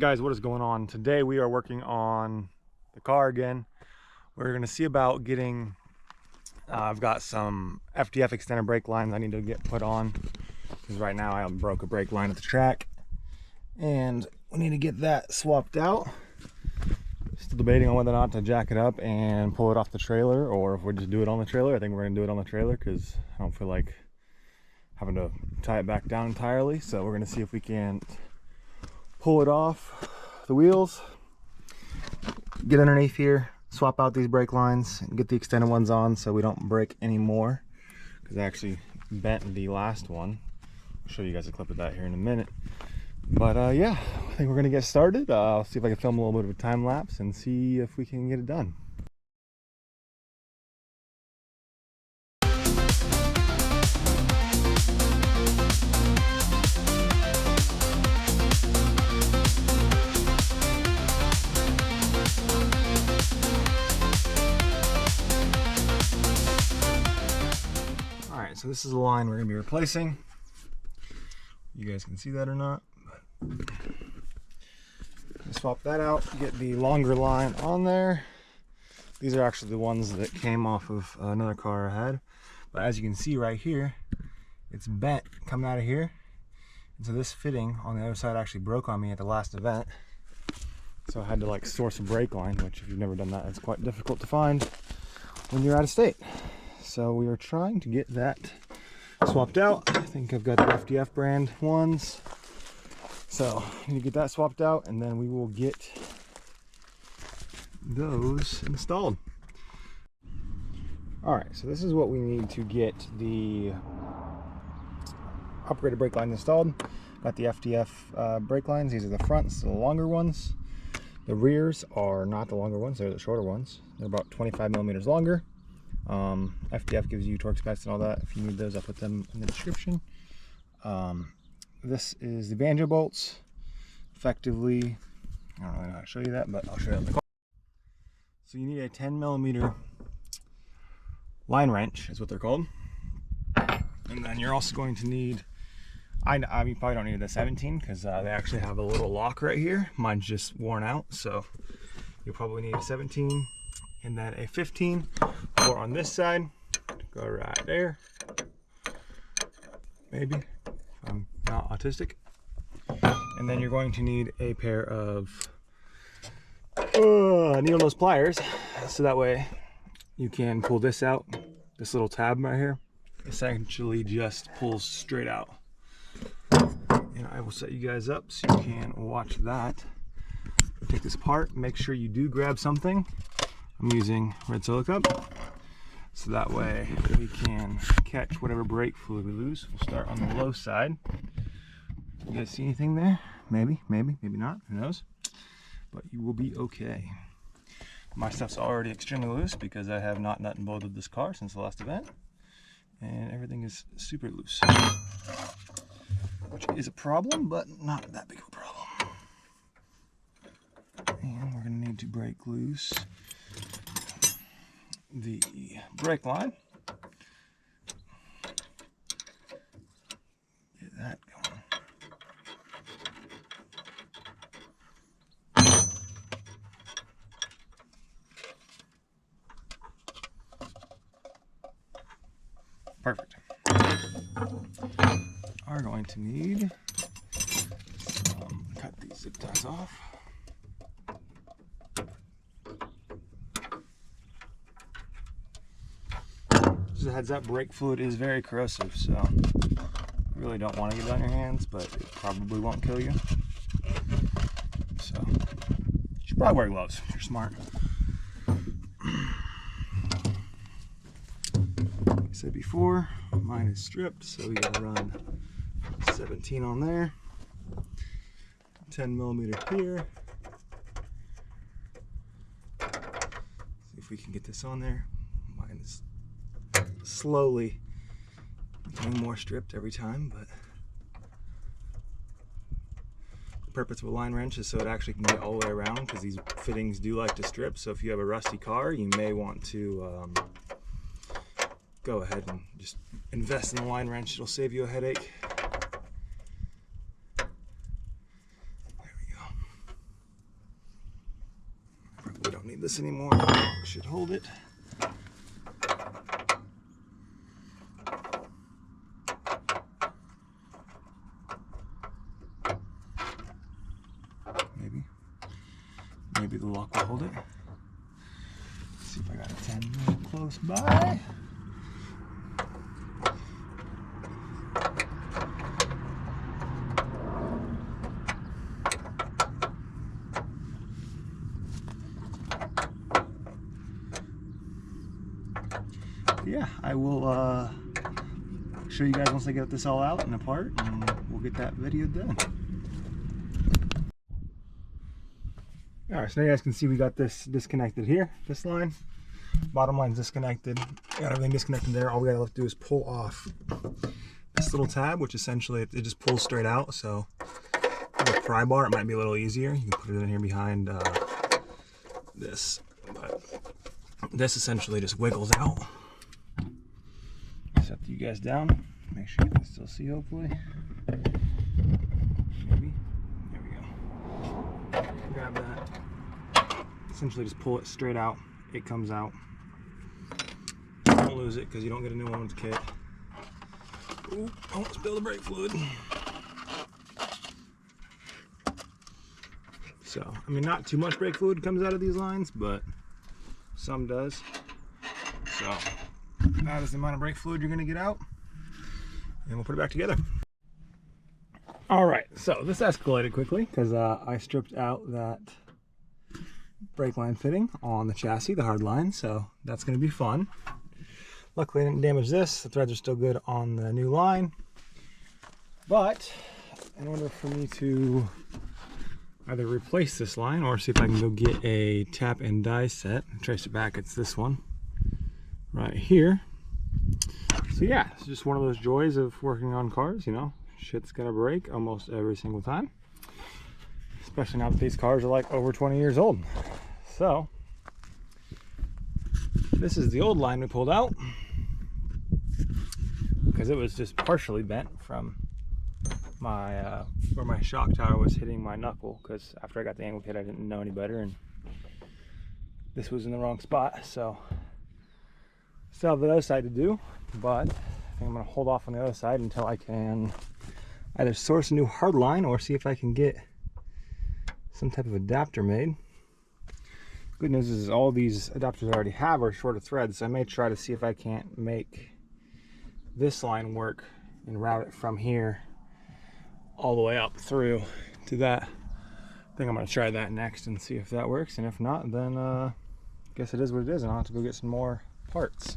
guys, what is going on? Today we are working on the car again. We're going to see about getting, I've got some FDF extended brake lines I need to get put on because right now I broke a brake line at the track and we need to get that swapped out. Still debating on whether or not to jack it up and pull it off the trailer or if we just do it on the trailer. I think we're going to do it on the trailer because I don't feel like having to tie it back down entirely. So we're going to see if we can pull it off the wheels, get underneath here, swap out these brake lines and get the extended ones on so we don't break anymore, because I actually bent the last one. I'll show you guys a clip of that here in a minute. But yeah, I think we're gonna get started. I'll see if I can film a little bit of a time lapse and see if we can get it done. So this is the line we're going to be replacing. You guys can see that or not. Swap that out, get the longer line on there. These are actually the ones that came off of another car I had. But as you can see right here, it's bent coming out of here. And so this fitting on the other side actually broke on me at the last event. So I had to like source a brake line, which if you've never done that, it's quite difficult to find when you're out of state. So we are trying to get that swapped out. I think I've got the FDF brand ones. So I need to get that swapped out and then we will get those installed. All right, so this is what we need to get the upgraded brake line installed. Got the FDF brake lines. These are the fronts, the longer ones. The rears are not the longer ones, they're the shorter ones. They're about 25 millimeters longer. FDF gives you torque specs and all that. If you need those, I'll put them in the description. This is the banjo bolts. Effectively, I don't really know how to show you that, but I'll show you on the car. So you need a 10 millimeter line wrench, is what they're called. And then you're also going to need, I mean, you probably don't need the 17 because they actually have a little lock right here. Mine's just worn out, so you'll probably need a 17. And then a 15 or on this side, go right there, maybe, if I'm not autistic. And then you're going to need a pair of needle nose pliers, so that way you can pull this out. This little tab right here essentially just pulls straight out. And I will set you guys up so you can watch that. Take this apart, make sure you do grab something. I'm using red silica, so that way we can catch whatever brake fluid we lose. We'll start on the low side. You guys see anything there? Maybe, maybe not, who knows? But you will be okay. My stuff's already extremely loose because I have not nut and bolted this car since the last event. And everything is super loose, which is a problem, but not that big of a problem. And we're gonna need to break loose the brake line. Get that going. Perfect. Are going to need cut these zip ties off. Just a heads up, brake fluid is very corrosive, so you really don't want to get it on your hands, but it probably won't kill you. So you should probably wear gloves if you're smart. Like I said before, mine is stripped, so we gotta run 17 on there, 10 millimeter here. See if we can get this on there. Mine is slowly becoming more stripped every time, but the purpose of a line wrench is so it actually can get all the way around, because these fittings do like to strip. So if you have a rusty car, you may want to go ahead and just invest in the line wrench. It'll save you a headache. There we go. this anymore. Should hold it. Maybe the lock will hold it. Let's see if I got a 10 real close by. Yeah, I will show you guys once I get this all out and apart, and we'll get that video done. Alright, so now you guys can see we got this disconnected here, this line. Bottom line's disconnected. Got everything disconnected there. All we gotta do is pull off this little tab, which essentially it just pulls straight out. So with a pry bar, it might be a little easier. You can put it in here behind this. But this essentially just wiggles out. Set you guys down. Make sure you can still see, hopefully. Maybe. There we go. Grab that. Essentially just pull it straight out. It comes out. Don't lose it because you don't get a new one with the kit. Ooh, don't spill the brake fluid. So, I mean, not too much brake fluid comes out of these lines, but some does. So, that is the amount of brake fluid you're going to get out. And we'll put it back together. Alright, so this escalated quickly because I stripped out that brake line fitting on the chassis, the hard line, so that's going to be fun. Luckily I didn't damage this. The threads are still good on the new line. But in order for me to either replace this line or see if I can go get a tap and die set, trace it back, it's this one right here. So yeah, it's just one of those joys of working on cars, you know. Shit's gonna break almost every single time. Especially now that these cars are like over 20 years old. So, this is the old line we pulled out because it was just partially bent from my where my shock tower was hitting my knuckle, because after I got the angle kit I didn't know any better and this was in the wrong spot. So still have the other side to do, but I think I'm going to hold off on the other side until I can either source a new hard line or see if I can get some type of adapter made. Good news is all these adapters I already have are shorter threads, so I may try to see if I can't make this line work and route it from here all the way up through to that. I think I'm going to try that next and see if that works, and if not, then I guess it is what it is and I'll have to go get some more parts.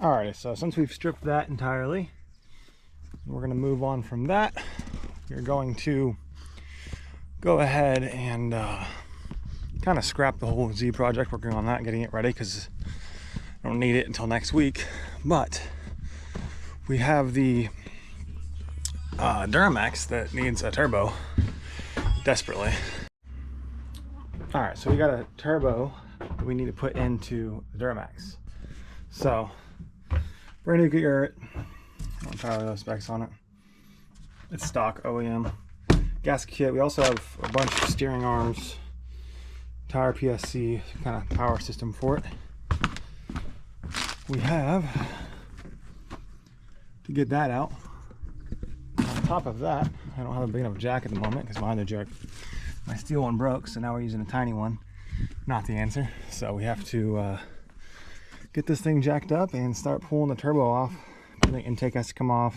Alright, so since we've stripped that entirely, we're going to move on from that. We're going to go ahead and kind of scrap the whole Z project, working on that, getting it ready, because I don't need it until next week. But we have the Duramax that needs a turbo desperately. Alright, so we got a turbo that we need to put into the Duramax. So, brand new Garrett. I don't entirely know specs on it. It's stock OEM. Gasket kit. We also have a bunch of steering arms, tire PSC kind of power system for it. We have to get that out. On top of that, I don't have a big enough jack at the moment because my other jack, my steel one broke, so now we're using a tiny one. Not the answer. So we have to get this thing jacked up and start pulling the turbo off. The intake has to come off.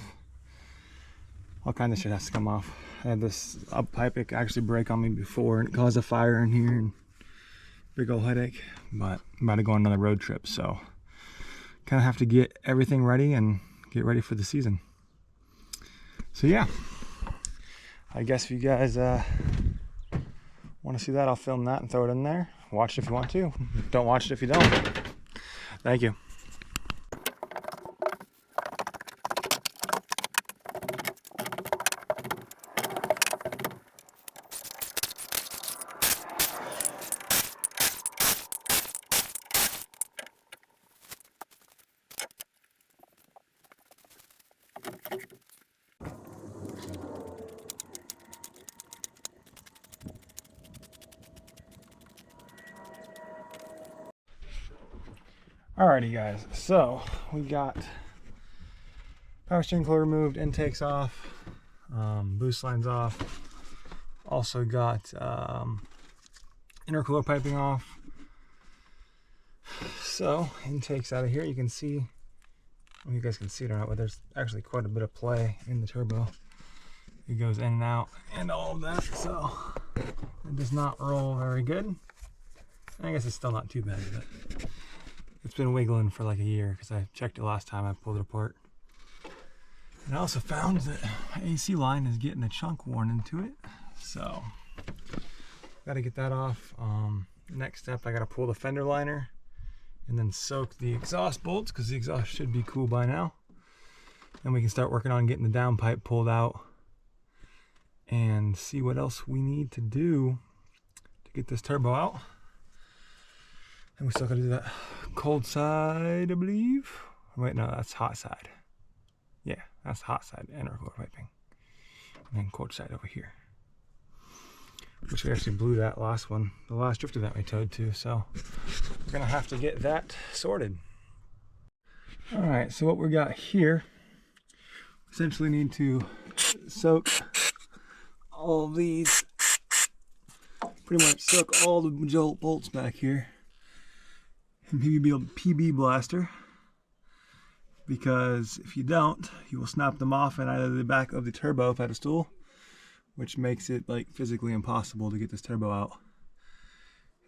All kinds of shit has to come off. I had this up pipe actually break on me before and it caused a fire in here and big old headache. But I'm about to go on another road trip, so kind of have to get everything ready and get ready for the season. So yeah, I guess if you guys want to see that, I'll film that and throw it in there. Watch it if you want to. Don't watch it if you don't. Thank you. Alrighty guys, so we got power steering coil removed, intakes off, boost lines off. Also got intercooler piping off. So intakes out of here. You can see, well, you guys can see it or not, but there's actually quite a bit of play in the turbo. It goes in and out and all of that, so it does not roll very good. I guess it's still not too bad, but it's been wiggling for like a year because I checked it last time I pulled it apart. And I also found that my AC line is getting a chunk worn into it, so got to get that off. Next step, I got to pull the fender liner and then soak the exhaust bolts because the exhaust should be cool by now. Then we can start working on getting the downpipe pulled out and see what else we need to do to get this turbo out. And we still got to do that cold side, I believe. Wait, no, that's hot side. Yeah, that's hot side intercooler piping. And then cold side over here. Which we actually blew that last one, the last drifter that we towed to, so we're gonna have to get that sorted. All right, so what we got here, essentially need to soak all of these, pretty much soak all the jolt bolts back here in PB Blaster, because if you don't, you will snap them off in either the back of the turbo pedestal, which makes it like physically impossible to get this turbo out,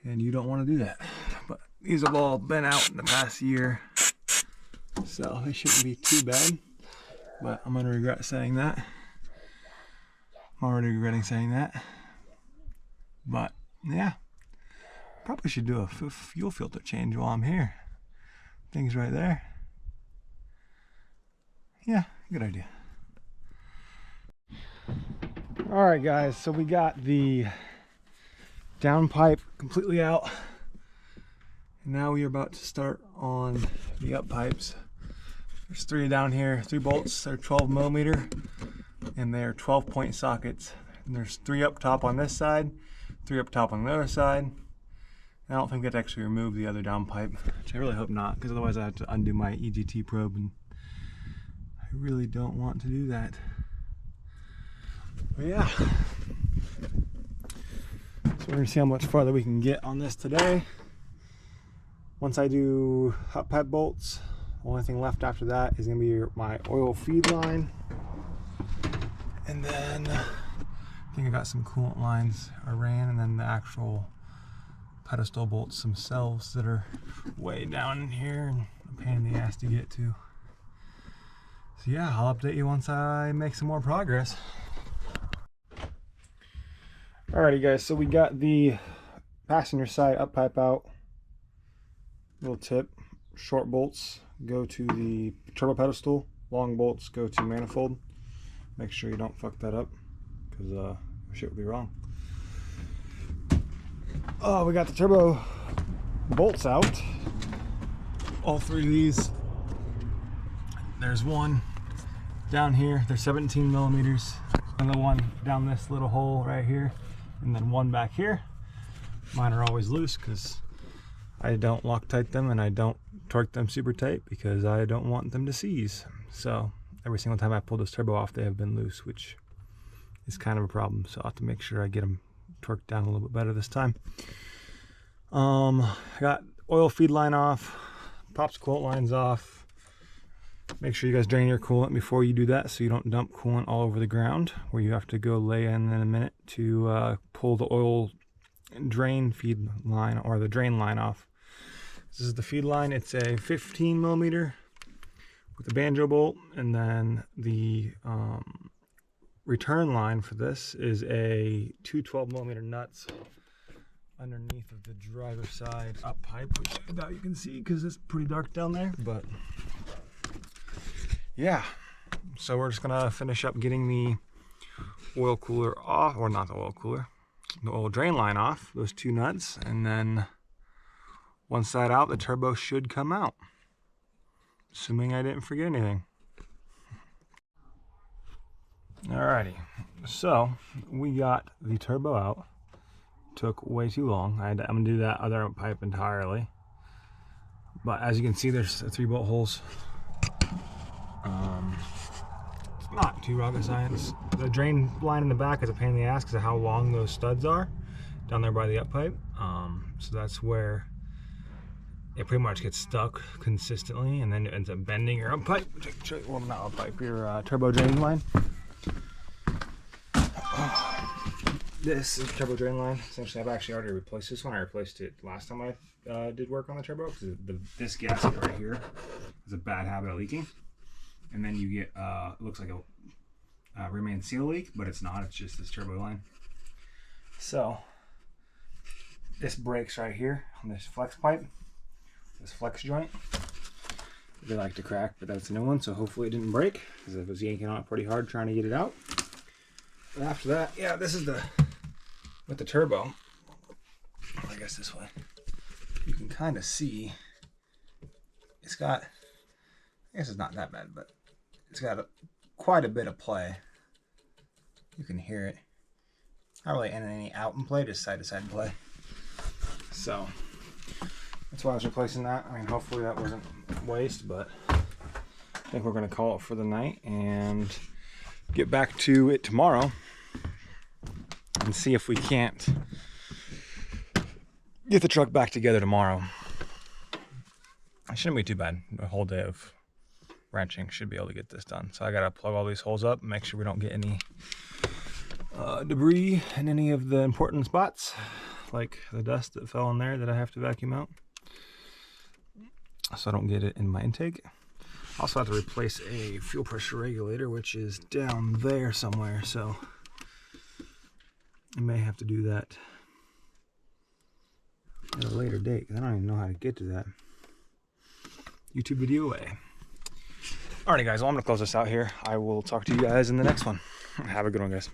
and you don't want to do that. But these have all been out in the past year, so they shouldn't be too bad, but I'm gonna regret saying that. I'm already regretting saying that, but yeah, probably should do a fuel filter change while I'm here. Things right there. Yeah, good idea. All right guys, so we got the downpipe completely out. Now we are about to start on the up pipes. There's 3 down here, 3 bolts. They're 12mm and they're 12-point sockets. And there's 3 up top on this side, 3 up top on the other side. I don't think we have to actually remove the other downpipe, which I really hope not, because otherwise I have to undo my EGT probe, and I really don't want to do that. But yeah, so we're gonna see how much farther we can get on this today. Once I do hot pipe bolts, the only thing left after that is gonna be my oil feed line, and then I think I got some coolant lines I ran, and then the actual pedestal bolts themselves that are way down in here and a pain in the ass to get to. So yeah, I'll update you once I make some more progress. Alrighty guys, so we got the passenger side up pipe out. Little tip, short bolts go to the turbo pedestal, long bolts go to manifold. Make sure you don't fuck that up, because shit would be wrong. Oh, we got the turbo bolts out. All 3 of these. There's one down here, they're 17mm. Another one down this little hole right here, and then one back here. Mine are always loose because I don't Loctite them and I don't torque them super tight because I don't want them to seize. So every single time I pull this turbo off, they have been loose, which is kind of a problem. So I'll have to make sure I get them torqued down a little bit better this time. I got oil feed line off, pops coolant lines off. Make sure you guys drain your coolant before you do that, so you don't dump coolant all over the ground, where you have to go lay in a minute to pull the oil drain feed line, or the drain line, off. This is the feed line. It's a 15mm with a banjo bolt, and then the return line for this is a 2 12mm nuts underneath of the driver's side up pipe, which I doubt you can see because it's pretty dark down there, but yeah. So we're just gonna finish up getting the oil cooler off, or not the oil cooler, the oil drain line off, those 2 nuts, and then once that out, the turbo should come out, assuming I didn't forget anything. Alrighty, so we got the turbo out. Took way too long. I'm gonna do that other pipe entirely, But as you can see, there's 3 bolt holes. It's not too rocket science. The drain line in the back is a pain in the ass because of how long those studs are down there by the up pipe. So that's where it pretty much gets stuck consistently, and then it ends up bending your up pipe. Well, not up pipe, your turbo drain line. This is turbo drain line. Essentially, I've actually already replaced this one. I replaced it last time I did work on the turbo because this gasket right here is a bad habit of leaking. And then you get, it looks like a remain seal leak, but it's not. It's just this turbo line. So this breaks right here on this flex pipe, this flex joint. They like to crack, but that's a new one, so hopefully it didn't break because I was yanking on it pretty hard trying to get it out. But after that, yeah, this is with the turbo. I guess this way. You can kind of see it's got, I guess it's not that bad, but it's got quite a bit of play. You can hear it. Not really any out and play, just side to side play. So that's why I was replacing that. I mean, hopefully that wasn't waste, but I think we're gonna call it for the night and get back to it tomorrow and see if we can't get the truck back together tomorrow. It shouldn't be too bad. A whole day of wrenching should be able to get this done. So I gotta plug all these holes up, make sure we don't get any debris in any of the important spots, like the dust that fell in there that I have to vacuum out, so I don't get it in my intake. I also have to replace a fuel pressure regulator, which is down there somewhere, so I may have to do that at a later date, because I don't even know how to get to that YouTube video away. Alrighty guys, well I'm going to close this out here. I will talk to you guys in the next one. Have a good one, guys.